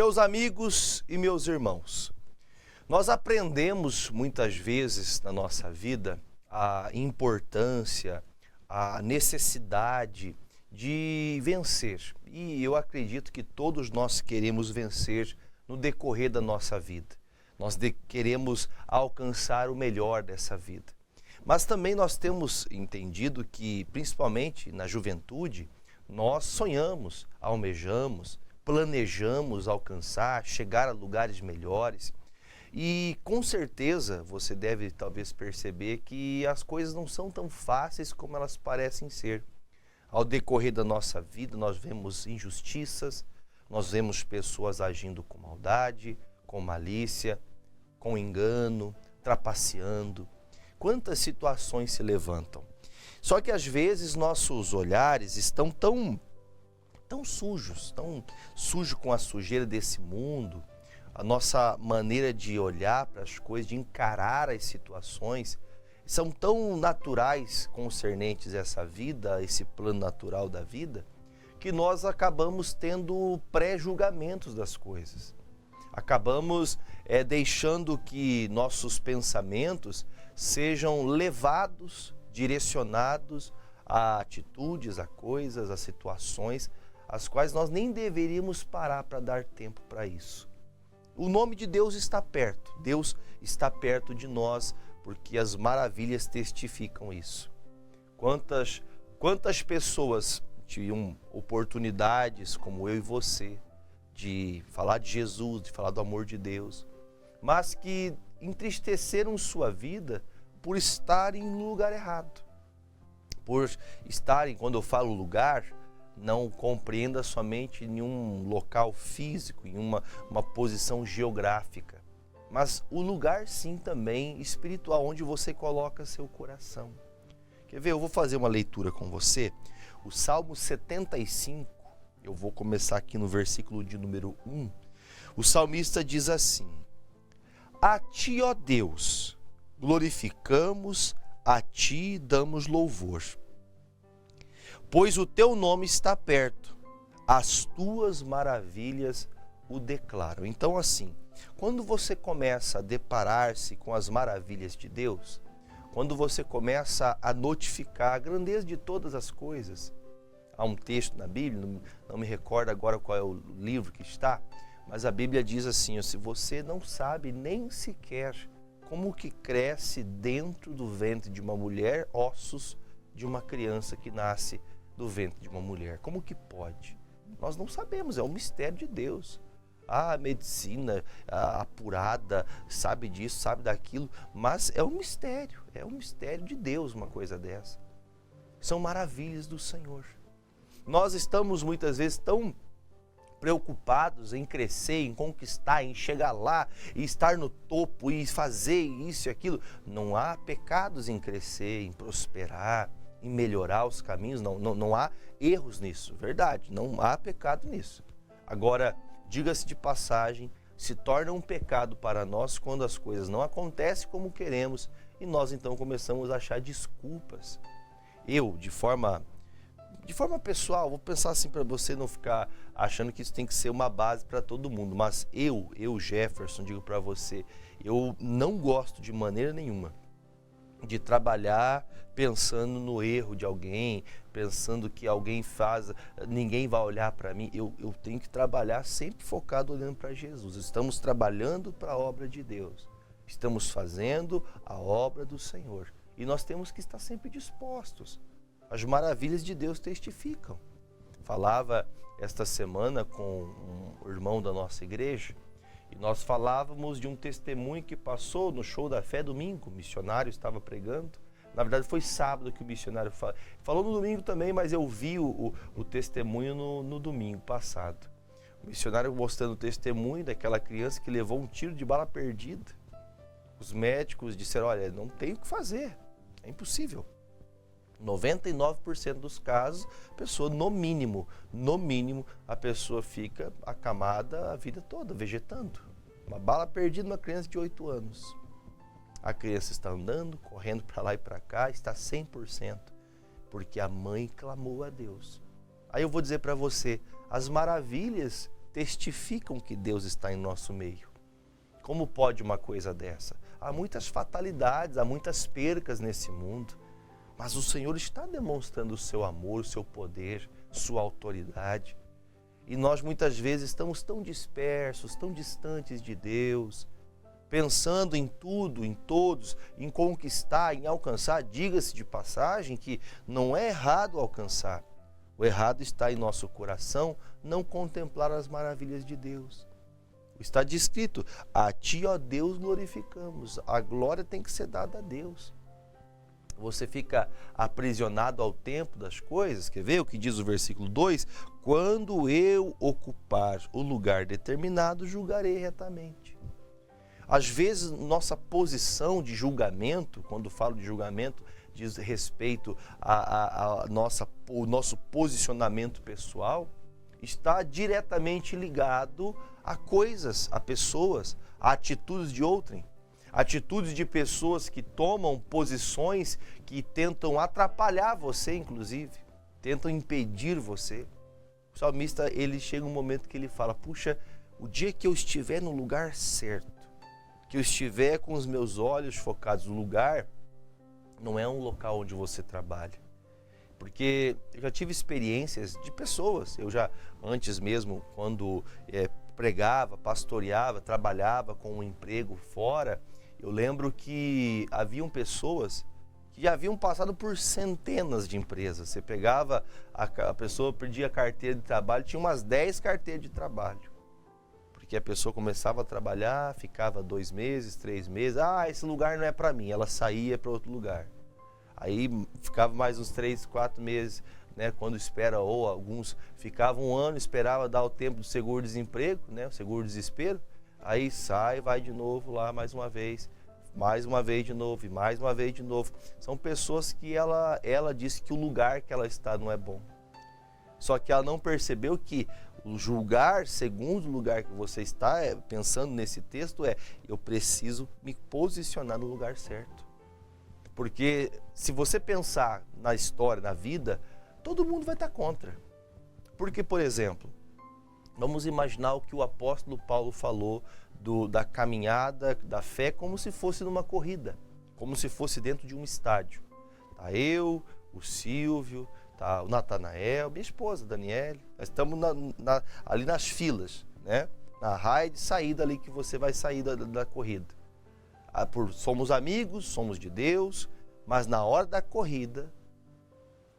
Meus amigos e meus irmãos, nós aprendemos muitas vezes na nossa vida a importância, a necessidade de vencer. E eu acredito que todos nós queremos vencer no decorrer da nossa vida. Queremos alcançar o melhor dessa vida. Mas também nós temos entendido que, principalmente na juventude, nós sonhamos, almejamos, planejamos alcançar, chegar a lugares melhores. E com certeza você deve talvez perceber que as coisas não são tão fáceis como elas parecem ser. Ao decorrer da nossa vida nós vemos injustiças, nós vemos pessoas agindo com maldade, com malícia, com engano, trapaceando. Quantas situações se levantam. Só que às vezes nossos olhares estão tão sujos, tão sujos com a sujeira desse mundo. A nossa maneira de olhar para as coisas, de encarar as situações, são tão naturais concernentes a essa vida, esse plano natural da vida, que nós acabamos tendo pré-julgamentos das coisas. Acabamos deixando que nossos pensamentos sejam levados, direcionados a atitudes, a coisas, a situações, as quais nós nem deveríamos parar para dar tempo para isso. O nome de Deus está perto, Deus está perto de nós, porque as maravilhas testificam isso. Quantas pessoas tinham oportunidades, como eu e você, de falar de Jesus, de falar do amor de Deus, mas que entristeceram sua vida por estarem no lugar errado. Por estarem, quando eu falo lugar, não compreenda somente em um local físico, em uma posição geográfica, mas o lugar sim também espiritual, onde você coloca seu coração. Quer ver? Eu vou fazer uma leitura com você, o Salmo 75, eu vou começar aqui no versículo de número 1, o salmista diz assim: A ti, ó Deus, glorificamos, a ti damos louvor. Pois o teu nome está perto, as tuas maravilhas o declaram. Então assim, quando você começa a deparar-se com as maravilhas de Deus, quando você começa a notificar a grandeza de todas as coisas, há um texto na Bíblia, não me recordo agora qual é o livro que está, mas a Bíblia diz assim, se você não sabe nem sequer como que cresce dentro do ventre de uma mulher ossos de uma criança que nasce do ventre de uma mulher. Como que pode? Nós não sabemos, é um mistério de Deus. A medicina apurada sabe disso, sabe daquilo, mas é um mistério de Deus uma coisa dessa. São maravilhas do Senhor. Nós estamos muitas vezes tão preocupados em crescer, em conquistar, em chegar lá e estar no topo e fazer isso e aquilo. Não há pecados em crescer, em prosperar, em melhorar os caminhos, não há erros nisso, verdade, não há pecado nisso. Agora, diga-se de passagem, se torna um pecado para nós quando as coisas não acontecem como queremos e nós então começamos a achar desculpas. Eu, de forma pessoal, vou pensar assim para você não ficar achando que isso tem que ser uma base para todo mundo, mas eu Jefferson, digo para você, eu não gosto de maneira nenhuma de trabalhar pensando no erro de alguém, pensando que alguém faz, ninguém vai olhar para mim. Eu tenho que trabalhar sempre focado olhando para Jesus. Estamos trabalhando para a obra de Deus. Estamos fazendo a obra do Senhor. E nós temos que estar sempre dispostos. As maravilhas de Deus testificam. Falava esta semana com um irmão da nossa igreja, e nós falávamos de um testemunho que passou no Show da Fé domingo. O missionário estava pregando. Na verdade foi sábado que o missionário falou no domingo também, mas eu vi o testemunho no domingo passado. O missionário mostrando o testemunho daquela criança que levou um tiro de bala perdida. Os médicos disseram, olha, não tem o que fazer, é impossível. 99% dos casos, a pessoa, no mínimo, a pessoa fica acamada a vida toda, vegetando. Uma bala perdida numa criança de 8 anos. A criança está andando, correndo para lá e para cá, está 100%, porque a mãe clamou a Deus. Aí eu vou dizer para você, as maravilhas testificam que Deus está em nosso meio. Como pode uma coisa dessa? Há muitas fatalidades, há muitas percas nesse mundo, mas o Senhor está demonstrando o seu amor, o seu poder, sua autoridade. E nós muitas vezes estamos tão dispersos, tão distantes de Deus, pensando em tudo, em todos, em conquistar, em alcançar. Diga-se de passagem que não é errado alcançar. O errado está em nosso coração não contemplar as maravilhas de Deus. Está descrito: a ti, ó Deus, glorificamos. A glória tem que ser dada a Deus. Você fica aprisionado ao tempo das coisas. Quer ver o que diz o versículo 2? Quando eu ocupar o lugar determinado, julgarei retamente. Às vezes, nossa posição de julgamento, quando falo de julgamento, diz respeito o nosso posicionamento pessoal, está diretamente ligado a coisas, a pessoas, a atitudes de outrem. Atitudes de pessoas que tomam posições que tentam atrapalhar você, inclusive, tentam impedir você. O salmista, ele chega um momento que ele fala: puxa, o dia que eu estiver no lugar certo, que eu estiver com os meus olhos focados no lugar, não é um local onde você trabalha. Porque eu já tive experiências de pessoas, eu já, antes mesmo, quando pregava, pastoreava, trabalhava com um emprego fora, eu lembro que haviam pessoas que já haviam passado por centenas de empresas. Você pegava, a pessoa pedia carteira de trabalho, tinha umas 10 carteiras de trabalho. Porque a pessoa começava a trabalhar, ficava 2 meses, 3 meses, esse lugar não é para mim, ela saía para outro lugar. Aí ficava mais uns 3, 4 meses, né, quando espera, ou alguns ficavam 1 ano, esperava dar o tempo do seguro-desemprego, né, o seguro-desespero, aí sai, vai de novo lá mais uma vez de novo, e mais uma vez de novo. São pessoas que ela disse que o lugar que ela está não é bom. Só que ela não percebeu que o julgar segundo o lugar que você está, pensando nesse texto, eu preciso me posicionar no lugar certo. Porque se você pensar na história, na vida, todo mundo vai estar contra. Porque, por exemplo, vamos imaginar o que o apóstolo Paulo falou da caminhada, da fé, como se fosse numa corrida, como se fosse dentro de um estádio. Tá eu, o Silvio, tá o Natanael, minha esposa, Daniele, nós estamos ali nas filas, né? Na raia de saída ali que você vai sair da corrida. Somos amigos, somos de Deus, mas na hora da corrida,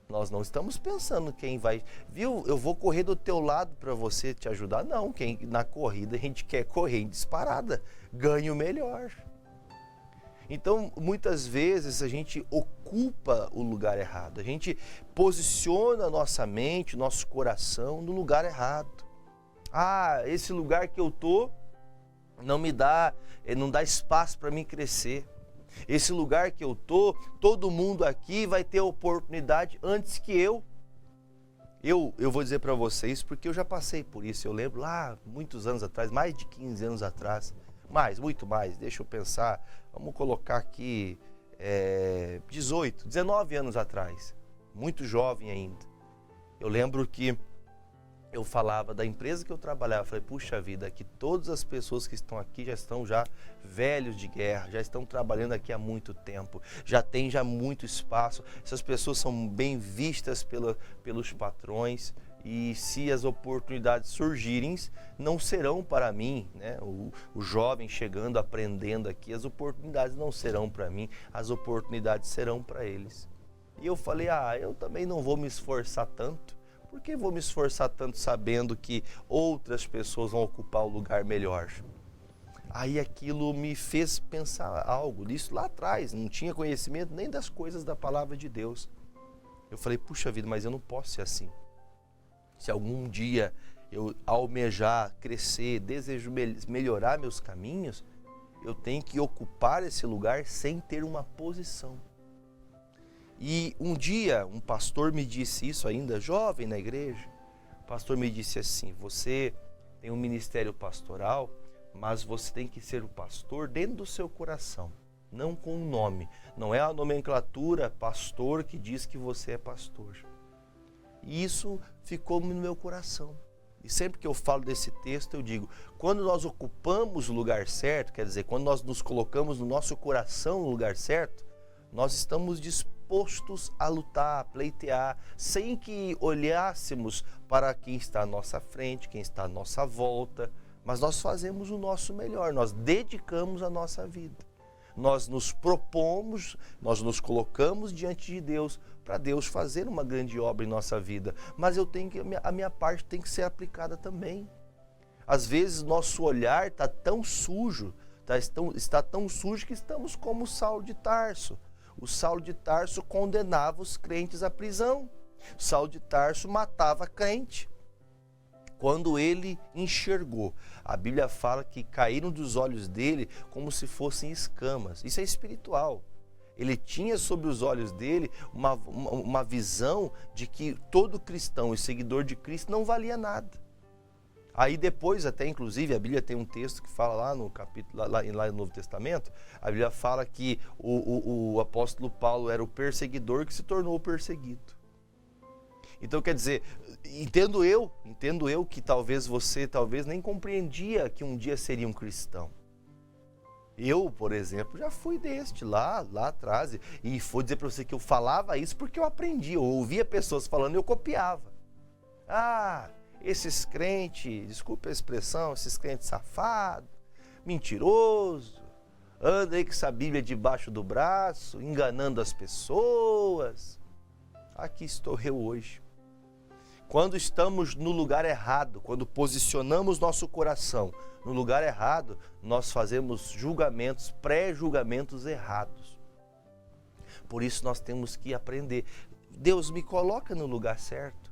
nós não estamos pensando quem vai... Viu, eu vou correr do teu lado para você te ajudar. Não, na corrida a gente quer correr em disparada, ganha o melhor. Então, muitas vezes a gente ocupa o lugar errado, a gente posiciona a nossa mente, nosso coração no lugar errado. Esse lugar que eu tô não dá espaço para mim crescer. Esse lugar que eu tô, todo mundo aqui vai ter oportunidade antes que eu. Eu vou dizer para vocês, porque eu já passei por isso. Eu lembro lá, muitos anos atrás, mais de 15 anos atrás, muito mais, deixa eu pensar, vamos colocar aqui 18, 19 anos atrás, muito jovem ainda. Eu lembro que eu falava da empresa que eu trabalhava, falei, puxa vida, que todas as pessoas que estão aqui já estão velhos de guerra, já estão trabalhando aqui há muito tempo, já tem muito espaço, essas pessoas são bem vistas pelos patrões, e se as oportunidades surgirem, não serão para mim, né? O jovem chegando, aprendendo aqui, as oportunidades não serão para mim, as oportunidades serão para eles. E eu falei, eu também não vou me esforçar tanto. Por que vou me esforçar tanto sabendo que outras pessoas vão ocupar o lugar melhor? Aí aquilo me fez pensar algo disso lá atrás, não tinha conhecimento nem das coisas da palavra de Deus. Eu falei, puxa vida, mas eu não posso ser assim. Se algum dia eu almejar, crescer, desejo melhorar meus caminhos, eu tenho que ocupar esse lugar sem ter uma posição. E um dia um pastor me disse isso ainda, jovem na igreja, o pastor me disse assim, você tem um ministério pastoral, mas você tem que ser o pastor dentro do seu coração, não com um nome. Não é a nomenclatura pastor que diz que você é pastor. E isso ficou no meu coração. E sempre que eu falo desse texto, eu digo, quando nós ocupamos o lugar certo, quer dizer, quando nós nos colocamos no nosso coração no lugar certo, nós estamos dispostos a lutar, a pleitear, sem que olhássemos para quem está à nossa frente, quem está à nossa volta, mas nós fazemos o nosso melhor, nós dedicamos a nossa vida. Nós nos propomos, nós nos colocamos diante de Deus para Deus fazer uma grande obra em nossa vida. Mas a minha parte tem que ser aplicada também. Às vezes nosso olhar está tão sujo, está tão sujo que estamos como Saulo de Tarso. O Saulo de Tarso condenava os crentes à prisão. Saulo de Tarso matava crente. Quando ele enxergou, a Bíblia fala que caíram dos olhos dele como se fossem escamas. Isso é espiritual. Ele tinha sobre os olhos dele uma visão de que todo cristão e seguidor de Cristo não valia nada. Aí depois, até inclusive, a Bíblia tem um texto que fala lá no capítulo, lá no Novo Testamento, a Bíblia fala que o apóstolo Paulo era o perseguidor que se tornou o perseguido. Então, quer dizer, entendo eu que talvez você nem compreendia que um dia seria um cristão. Eu, por exemplo, já fui deste lá atrás, e vou dizer para você que eu falava isso porque eu aprendi, eu ouvia pessoas falando e eu copiava. Esses crentes, desculpe a expressão, esses crentes safados, mentiroso, anda aí com essa Bíblia debaixo do braço, enganando as pessoas. Aqui estou eu hoje. Quando estamos no lugar errado, quando posicionamos nosso coração no lugar errado, nós fazemos julgamentos, pré-julgamentos errados. Por isso nós temos que aprender. Deus me coloca no lugar certo.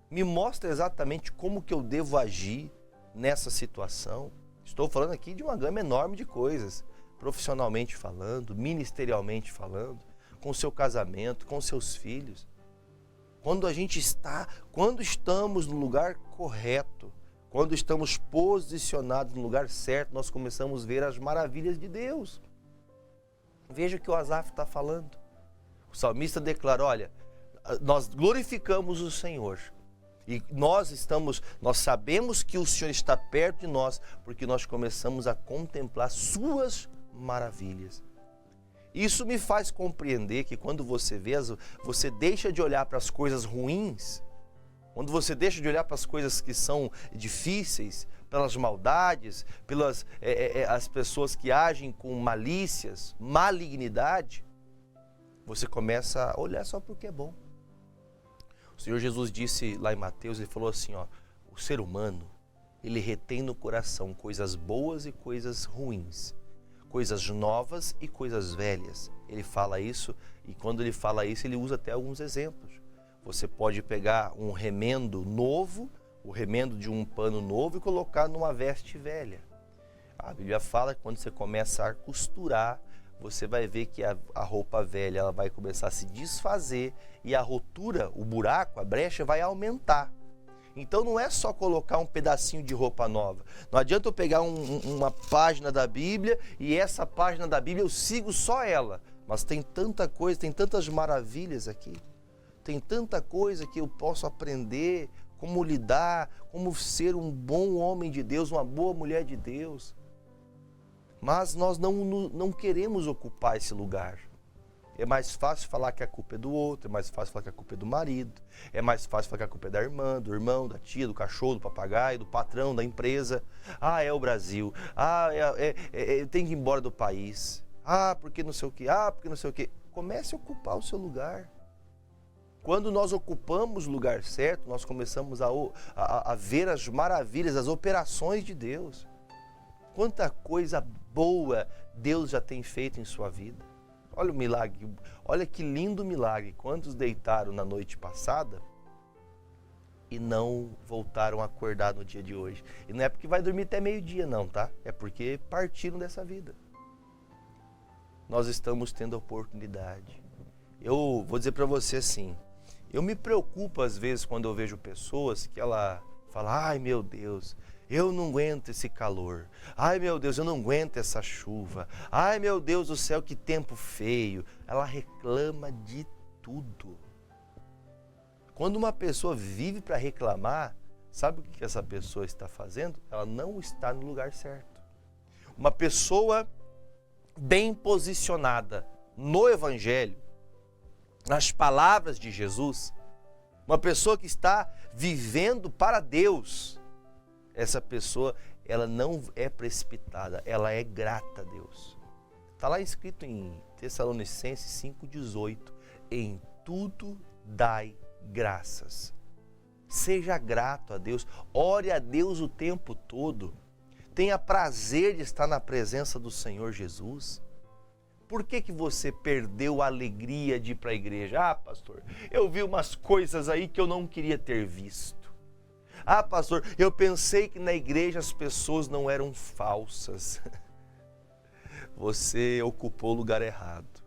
Me mostra exatamente como que eu devo agir nessa situação. Estou falando aqui de uma gama enorme de coisas, profissionalmente falando, ministerialmente falando, com o seu casamento, com seus filhos. Quando estamos no lugar correto, quando estamos posicionados no lugar certo, nós começamos a ver as maravilhas de Deus. Veja o que o Asaf está falando. O salmista declara, olha, nós glorificamos o Senhor. E nós sabemos que o Senhor está perto de nós, porque nós começamos a contemplar suas maravilhas. Isso me faz compreender que quando você deixa de olhar para as coisas ruins, quando você deixa de olhar para as coisas que são difíceis, pelas maldades, pelas as pessoas que agem com malícias, malignidade, você começa a olhar só para o que é bom. O Senhor Jesus disse lá em Mateus, ele falou assim, o ser humano, ele retém no coração coisas boas e coisas ruins, coisas novas e coisas velhas. Ele fala isso, e quando ele fala isso, ele usa até alguns exemplos. Você pode pegar um remendo novo, o remendo de um pano novo, e colocar numa veste velha. A Bíblia fala que quando você começa a costurar, você vai ver que a roupa velha ela vai começar a se desfazer, e a rotura, o buraco, a brecha vai aumentar. Então não é só colocar um pedacinho de roupa nova. Não adianta eu pegar uma página da Bíblia e essa página da Bíblia eu sigo só ela. Mas tem tanta coisa, tem tantas maravilhas aqui. Tem tanta coisa que eu posso aprender, como lidar, como ser um bom homem de Deus, uma boa mulher de Deus. Mas nós não queremos ocupar esse lugar. É mais fácil falar que a culpa é do outro, é mais fácil falar que a culpa é do marido, é mais fácil falar que a culpa é da irmã, do irmão, da tia, do cachorro, do papagaio, do patrão, da empresa. É o Brasil. Tem que ir embora do país. Porque não sei o quê, porque não sei o quê. Comece a ocupar o seu lugar. Quando nós ocupamos o lugar certo, nós começamos a ver as maravilhas, as operações de Deus. Quanta coisa boa Deus já tem feito em sua vida. Olha o milagre, olha que lindo milagre. Quantos deitaram na noite passada e não voltaram a acordar no dia de hoje? E não é porque vai dormir até meio-dia não, tá? É porque partiram dessa vida. Nós estamos tendo a oportunidade. Eu vou dizer para você assim, eu me preocupo às vezes quando eu vejo pessoas que ela fala, ai meu Deus, eu não aguento esse calor. Ai meu Deus, eu não aguento essa chuva. Ai meu Deus do céu, que tempo feio. Ela reclama de tudo. Quando uma pessoa vive para reclamar, sabe o que essa pessoa está fazendo? Ela não está no lugar certo. Uma pessoa bem posicionada no Evangelho, nas palavras de Jesus, uma pessoa que está vivendo para Deus, essa pessoa, ela não é precipitada, ela é grata a Deus. Está lá escrito em Tessalonicenses 5,18, em tudo dai graças. Seja grato a Deus, ore a Deus o tempo todo, tenha prazer de estar na presença do Senhor Jesus. Por que você perdeu a alegria de ir para a igreja? Ah, pastor, eu vi umas coisas aí que eu não queria ter visto. Ah, pastor, eu pensei que na igreja as pessoas não eram falsas. Você ocupou o lugar errado.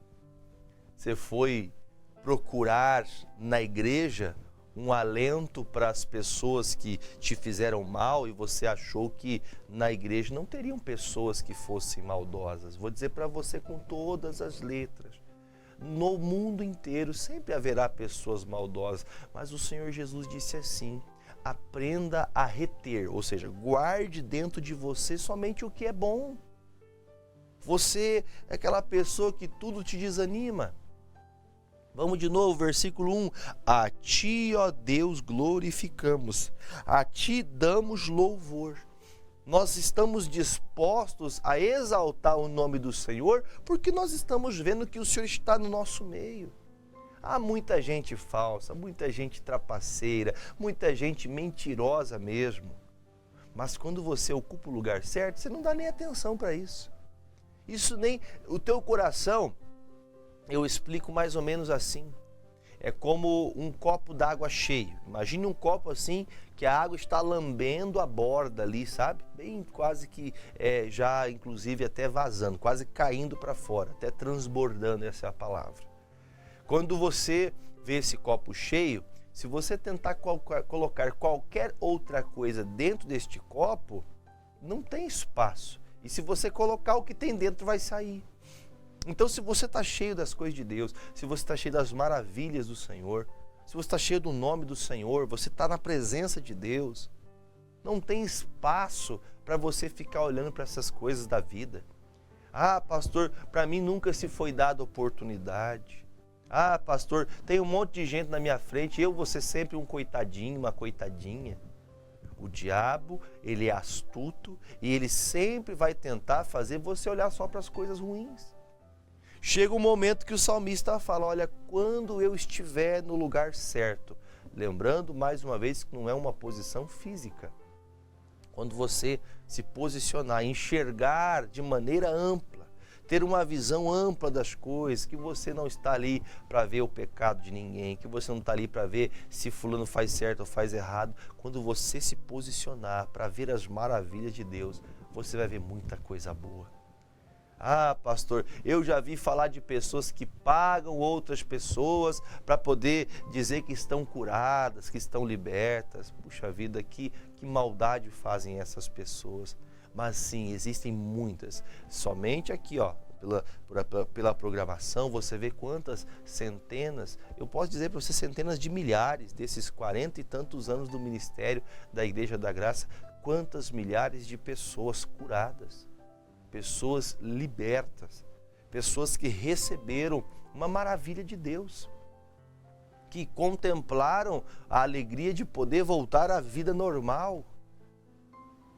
Você foi procurar na igreja um alento para as pessoas que te fizeram mal e você achou que na igreja não teriam pessoas que fossem maldosas. Vou dizer para você com todas as letras. No mundo inteiro sempre haverá pessoas maldosas, mas o Senhor Jesus disse assim: aprenda a reter, ou seja, guarde dentro de você somente o que é bom. Você é aquela pessoa que tudo te desanima. Vamos de novo, versículo 1. A ti, ó Deus, glorificamos. A ti damos louvor. Nós estamos dispostos a exaltar o nome do Senhor porque nós estamos vendo que o Senhor está no nosso meio. Há muita gente falsa, muita gente trapaceira, muita gente mentirosa mesmo. Mas quando você ocupa o lugar certo, você não dá nem atenção para isso. Isso nem... O teu coração... Eu explico mais ou menos assim, é como um copo d'água cheio. Imagine um copo assim, que a água está lambendo a borda ali, sabe? Bem quase que já inclusive até vazando, quase caindo para fora, até transbordando, essa é a palavra. Quando você vê esse copo cheio, se você tentar colocar qualquer outra coisa dentro deste copo, não tem espaço. E se você colocar, o que tem dentro vai sair. Então, se você está cheio das coisas de Deus, se você está cheio das maravilhas do Senhor, se você está cheio do nome do Senhor, você está na presença de Deus, não tem espaço para você ficar olhando para essas coisas da vida. Ah, pastor, para mim nunca se foi dada oportunidade. Ah, pastor, tem um monte de gente na minha frente, eu vou ser sempre um coitadinho, uma coitadinha. O diabo, ele é astuto e ele sempre vai tentar fazer você olhar só para as coisas ruins. Chega um momento que o salmista fala, olha, quando eu estiver no lugar certo, lembrando mais uma vez que não é uma posição física, quando você se posicionar, enxergar de maneira ampla, ter uma visão ampla das coisas, que você não está ali para ver o pecado de ninguém, que você não está ali para ver se fulano faz certo ou faz errado, quando você se posicionar para ver as maravilhas de Deus, você vai ver muita coisa boa. Ah, pastor, eu já vi falar de pessoas que pagam outras pessoas para poder dizer que estão curadas, que estão libertas. Puxa vida, que maldade fazem essas pessoas. Mas sim, existem muitas. Somente aqui, ó, pela programação, você vê quantas centenas, eu posso dizer para você centenas de milhares desses 40 e tantos anos do ministério da Igreja da Graça, quantas milhares de pessoas curadas. Pessoas libertas, pessoas que receberam uma maravilha de Deus, que contemplaram a alegria de poder voltar à vida normal.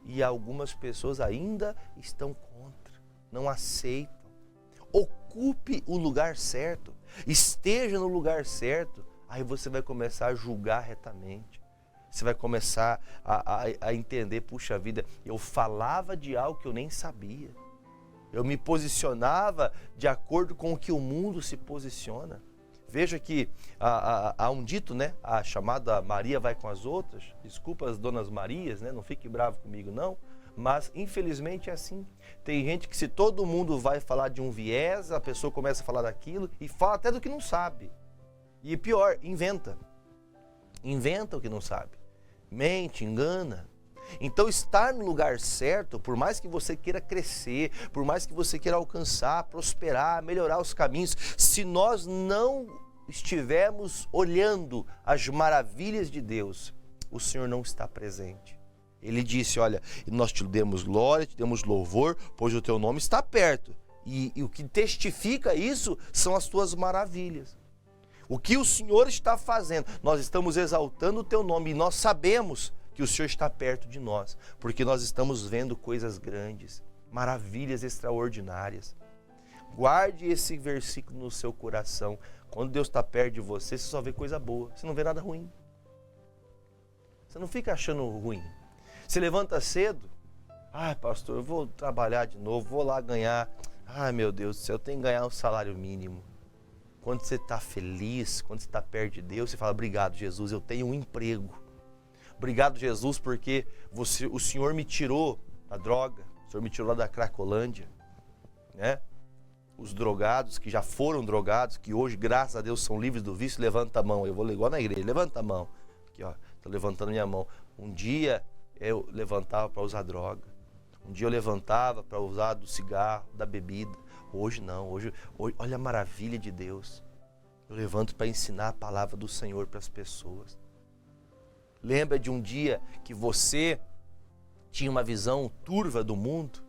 E algumas pessoas ainda estão contra, não aceitam. Ocupe o lugar certo, esteja no lugar certo, aí você vai começar a julgar retamente. Você vai começar a entender, puxa vida, eu falava de algo que eu nem sabia. Eu me posicionava de acordo com o que o mundo se posiciona. Veja que há um dito, né? A chamada Maria vai com as outras. Desculpa as donas Marias, né? Não fique bravo comigo não. Mas infelizmente é assim. Tem gente que se todo mundo vai falar de um viés, a pessoa começa a falar daquilo e fala até do que não sabe. E pior, inventa. Inventa o que não sabe. Mente, engana. Então estar no lugar certo, por mais que você queira crescer, por mais que você queira alcançar, prosperar, melhorar os caminhos, se nós não estivermos olhando as maravilhas de Deus, o Senhor não está presente. Ele disse, olha, nós te demos glória, te demos louvor, pois o teu nome está perto. E o que testifica isso são as tuas maravilhas. O que o Senhor está fazendo, nós estamos exaltando o teu nome e nós sabemos que o Senhor está perto de nós, porque nós estamos vendo coisas grandes, maravilhas extraordinárias. Guarde esse versículo no seu coração. Quando Deus está perto de você, você só vê coisa boa, você não vê nada ruim. Você não fica achando ruim. Você levanta cedo, pastor, eu vou trabalhar de novo, vou lá ganhar, meu Deus do céu, eu tenho que ganhar um salário mínimo. Quando você está feliz, quando você está perto de Deus, você fala, obrigado Jesus, eu tenho um emprego. Obrigado Jesus, porque o Senhor me tirou da droga, o Senhor me tirou lá da Cracolândia, né? Os drogados, que já foram drogados, que hoje, graças a Deus, são livres do vício, levanta a mão. Eu vou igual na igreja, levanta a mão. Aqui, ó, estou levantando minha mão. Um dia eu levantava para usar droga. Um dia eu levantava para usar do cigarro, da bebida. Hoje não, hoje olha a maravilha de Deus. Eu levanto para ensinar a palavra do Senhor para as pessoas. Lembra de um dia que você tinha uma visão turva do mundo?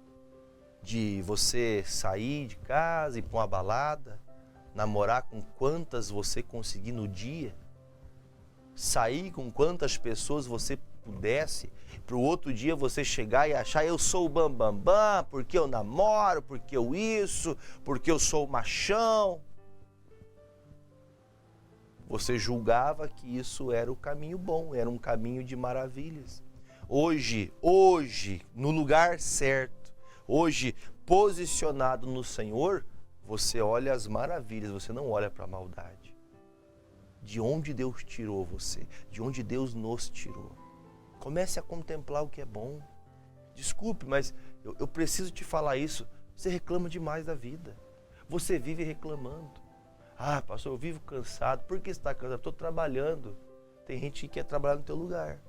De você sair de casa, ir para uma balada, namorar com quantas você conseguir no dia, sair com quantas pessoas você pudesse, para o outro dia você chegar e achar, eu sou o bambambam, porque eu namoro, porque eu isso, porque eu sou o machão. Você julgava que isso era o caminho bom, era um caminho de maravilhas. Hoje, no lugar certo, hoje, posicionado no Senhor, você olha as maravilhas, você não olha para a maldade. De onde Deus tirou você, de onde Deus nos tirou. Comece a contemplar o que é bom. Desculpe, mas eu preciso te falar isso. Você reclama demais da vida. Você vive reclamando. Pastor, eu vivo cansado. Por que você está cansado? Estou trabalhando. Tem gente que quer trabalhar no teu lugar.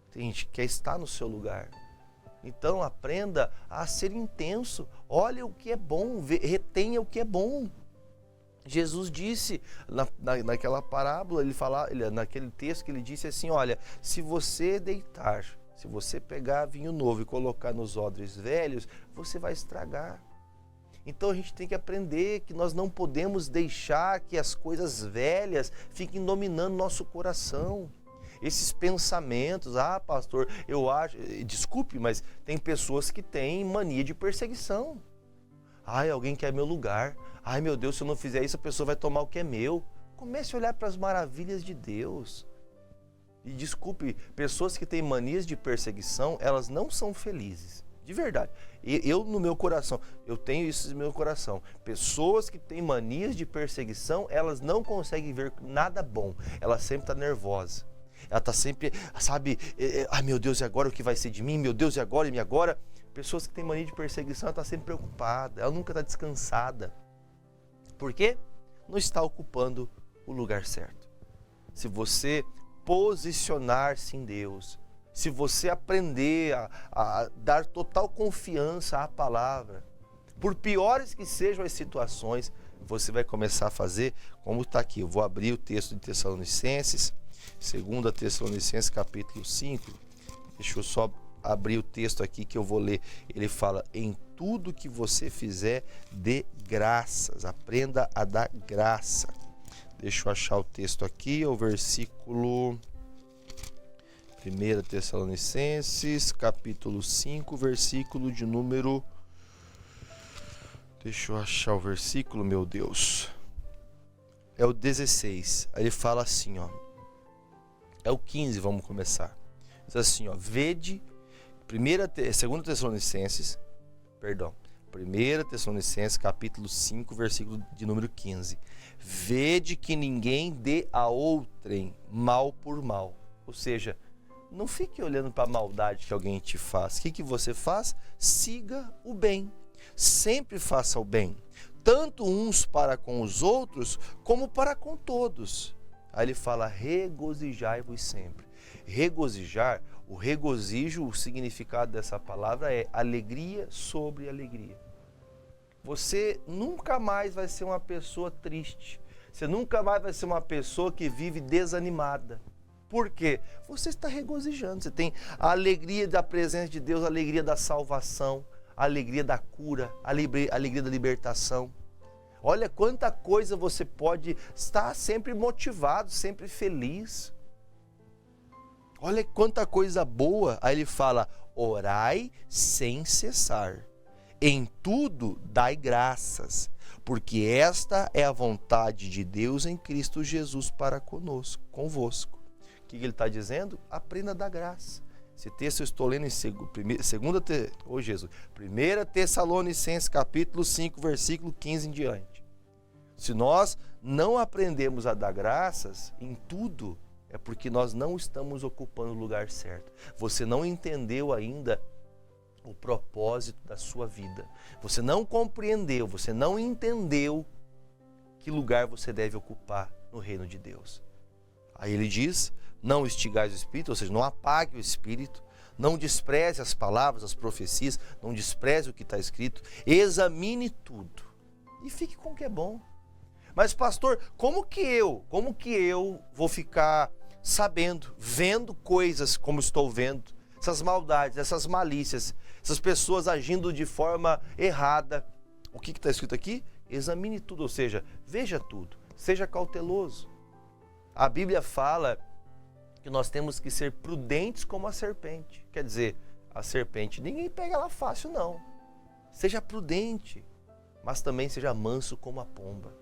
Tem gente que quer estar no seu lugar. Então aprenda a ser intenso. Olha o que é bom, retenha o que é bom. Jesus disse naquela parábola, naquele texto que ele disse assim, olha, se você deitar, se você pegar vinho novo e colocar nos odres velhos, você vai estragar. Então a gente tem que aprender que nós não podemos deixar que as coisas velhas fiquem dominando nosso coração. Esses pensamentos, pastor, eu acho, desculpe, mas tem pessoas que têm mania de perseguição. Alguém quer meu lugar. Meu Deus, se eu não fizer isso, a pessoa vai tomar o que é meu. Comece a olhar para as maravilhas de Deus. E desculpe, pessoas que têm manias de perseguição, elas não são felizes. De verdade. Eu no meu coração, eu tenho isso no meu coração. Pessoas que têm manias de perseguição, elas não conseguem ver nada bom. Ela sempre está nervosa. Ela está sempre, meu Deus, e agora o que vai ser de mim? Meu Deus, e agora? E agora? Pessoas que têm mania de perseguição, ela está sempre preocupada, ela nunca está descansada. Por quê? Não está ocupando o lugar certo. Se você posicionar-se em Deus, se você aprender a dar total confiança à palavra, por piores que sejam as situações, você vai começar a fazer como está aqui. Eu vou abrir o texto de Tessalonicenses, 2 Tessalonicenses capítulo 5, deixa eu só abrir o texto aqui que eu vou ler. Ele fala, em tudo que você fizer, dê graças, aprenda a dar graça. Deixa eu achar o texto aqui, o versículo 1 Tessalonicenses, capítulo 5, versículo de número... Deixa eu achar o versículo, meu Deus. É o 16. Aí ele fala assim, ó. É o 15, vamos começar. Diz assim, ó. Vede, 2 Tessalonicenses, 1 Tessalonicenses, capítulo 5, versículo de número 15. Vede que ninguém dê a outrem mal por mal. Ou seja, não fique olhando para a maldade que alguém te faz. O que você faz? Siga o bem. Sempre faça o bem, tanto uns para com os outros, como para com todos. Aí ele fala, regozijai-vos sempre. Regozijar, o regozijo, o significado dessa palavra é alegria sobre alegria. Você nunca mais vai ser uma pessoa triste. Você nunca mais vai ser uma pessoa que vive desanimada. Por quê? Você está regozijando, você tem a alegria da presença de Deus, a alegria da salvação, a alegria da cura, a alegria da libertação. Olha quanta coisa você pode estar sempre motivado, sempre feliz. Olha quanta coisa boa. Aí ele fala, orai sem cessar. Em tudo dai graças, porque esta é a vontade de Deus em Cristo Jesus para convosco. O que ele está dizendo? Aprenda a dar graça. Esse texto eu estou lendo em 1 Tessalonicenses capítulo 5, versículo 15 em diante. Se nós não aprendemos a dar graças em tudo, é porque nós não estamos ocupando o lugar certo. Você não entendeu ainda o propósito da sua vida. Você não compreendeu, você não entendeu que lugar você deve ocupar no reino de Deus. Aí ele diz, não extigais o Espírito, ou seja, não apague o Espírito, não despreze as palavras, as profecias, não despreze o que está escrito, examine tudo e fique com o que é bom. Mas pastor, como que eu vou ficar sabendo, vendo coisas como estou vendo, essas maldades, essas malícias, essas pessoas agindo de forma errada? O que está escrito aqui? Examine tudo, ou seja, veja tudo, seja cauteloso. A Bíblia fala que nós temos que ser prudentes como a serpente. Quer dizer, a serpente, ninguém pega ela fácil não. Seja prudente, mas também seja manso como a pomba.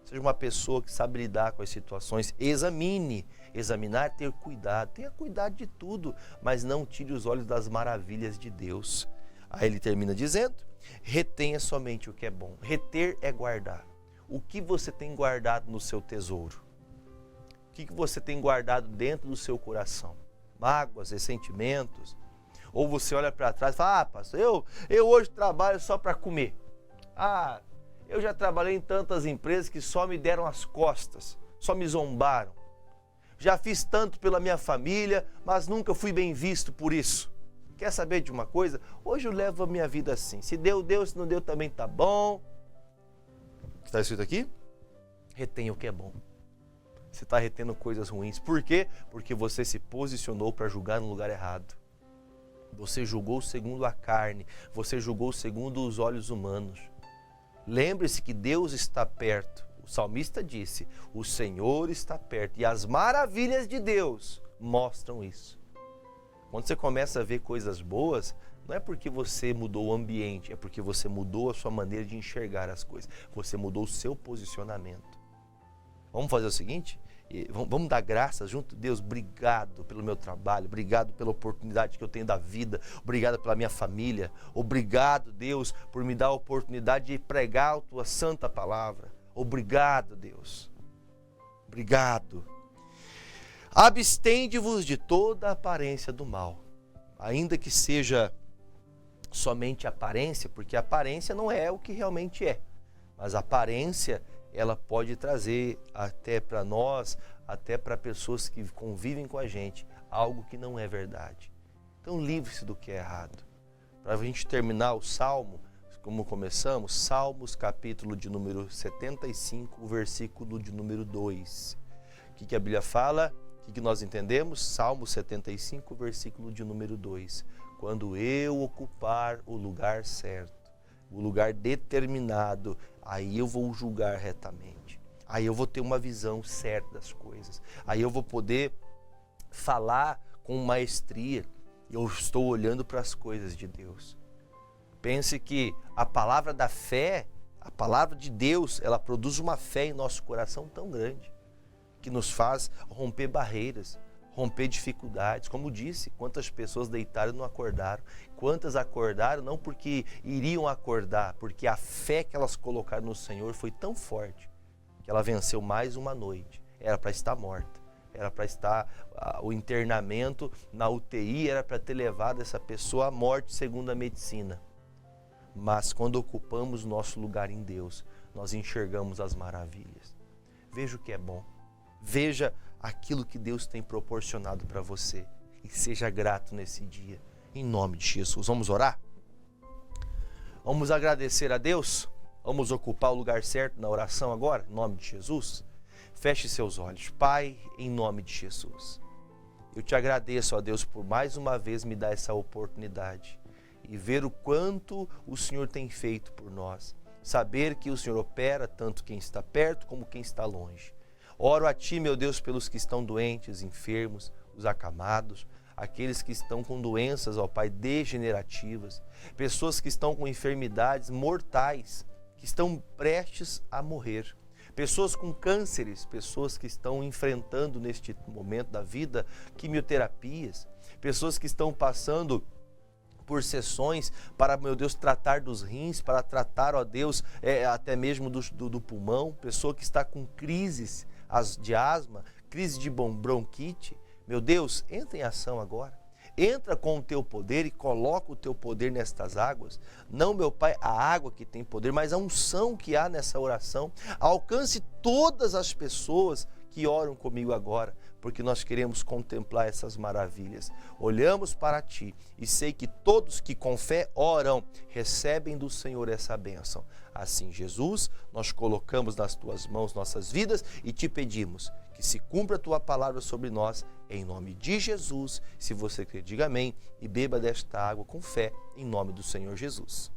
Seja uma pessoa que sabe lidar com as situações. Examinar, ter cuidado. Tenha cuidado de tudo, mas não tire os olhos das maravilhas de Deus. Aí ele termina dizendo, retenha somente o que é bom. Reter é guardar. O que você tem guardado no seu tesouro? O que você tem guardado dentro do seu coração? Mágoas, ressentimentos? Ou você olha para trás e fala, pastor, eu hoje trabalho só para comer. Eu já trabalhei em tantas empresas que só me deram as costas, só me zombaram. Já fiz tanto pela minha família, mas nunca fui bem visto por isso. Quer saber de uma coisa? Hoje eu levo a minha vida assim. Se deu, se não deu também tá bom. O que está escrito aqui? Retenha o que é bom. Você está retendo coisas ruins. Por quê? Porque você se posicionou para julgar no lugar errado. Você julgou segundo a carne. Você julgou segundo os olhos humanos. Lembre-se que Deus está perto. O salmista disse, o Senhor está perto. E as maravilhas de Deus mostram isso. Quando você começa a ver coisas boas, não é porque você mudou o ambiente, é porque você mudou a sua maneira de enxergar as coisas. Você mudou o seu posicionamento. Vamos fazer o seguinte? Vamos dar graças junto. Deus, obrigado pelo meu trabalho, obrigado pela oportunidade que eu tenho da vida, obrigado pela minha família, obrigado, Deus, por me dar a oportunidade de pregar a tua santa palavra. Obrigado, Deus. Obrigado. Abstende-vos de toda aparência do mal, ainda que seja somente aparência, porque a aparência não é o que realmente é, mas a aparência ela pode trazer até para nós, até para pessoas que convivem com a gente, algo que não é verdade. Então livre-se do que é errado. Para a gente terminar o Salmo, como começamos, Salmos capítulo de número 75, versículo de número 2. O que a Bíblia fala? O que nós entendemos? Salmo 75, versículo de número 2. Quando eu ocupar o lugar certo, o lugar determinado, aí eu vou julgar retamente. Aí eu vou ter uma visão certa das coisas. Aí eu vou poder falar com maestria. Eu estou olhando para as coisas de Deus. Pense que a palavra da fé, a palavra de Deus, ela produz uma fé em nosso coração tão grande, que nos faz romper barreiras, romper dificuldades. Como disse, quantas pessoas deitaram e não acordaram. Quantas acordaram não porque iriam acordar, porque a fé que elas colocaram no Senhor foi tão forte que ela venceu mais uma noite. Era para estar morta, era para estar o internamento na UTI, era para ter levado essa pessoa à morte segundo a medicina. Mas quando ocupamos nosso lugar em Deus, nós enxergamos as maravilhas. Veja o que é bom. Veja aquilo que Deus tem proporcionado para você e seja grato nesse dia, em nome de Jesus. Vamos orar? Vamos agradecer a Deus? Vamos ocupar o lugar certo na oração agora, em nome de Jesus? Feche seus olhos. Pai, em nome de Jesus, Eu te agradeço, ó Deus, por mais uma vez me dar essa oportunidade e ver o quanto o Senhor tem feito por nós. Saber que o Senhor opera tanto quem está perto como quem está longe. Oro a Ti, meu Deus, pelos que estão doentes, enfermos, os acamados, aqueles que estão com doenças, ó Pai, degenerativas, pessoas que estão com enfermidades mortais, que estão prestes a morrer. Pessoas com cânceres, pessoas que estão enfrentando neste momento da vida quimioterapias, pessoas que estão passando por sessões para, meu Deus, tratar dos rins, para tratar, ó Deus, até mesmo do pulmão, pessoa que está com crises de asma, crise de bronquite. Meu Deus, entra em ação agora. Entra com o teu poder e coloca o teu poder nestas águas. Não, meu Pai, a água que tem poder, mas a unção que há nessa oração. Alcance todas as pessoas que oram comigo agora, porque nós queremos contemplar essas maravilhas. Olhamos para Ti e sei que todos que com fé oram, recebem do Senhor essa bênção. Assim, Jesus, nós colocamos nas Tuas mãos nossas vidas e Te pedimos que se cumpra a Tua palavra sobre nós, em nome de Jesus. Se você crer, diga amém e beba desta água com fé, em nome do Senhor Jesus.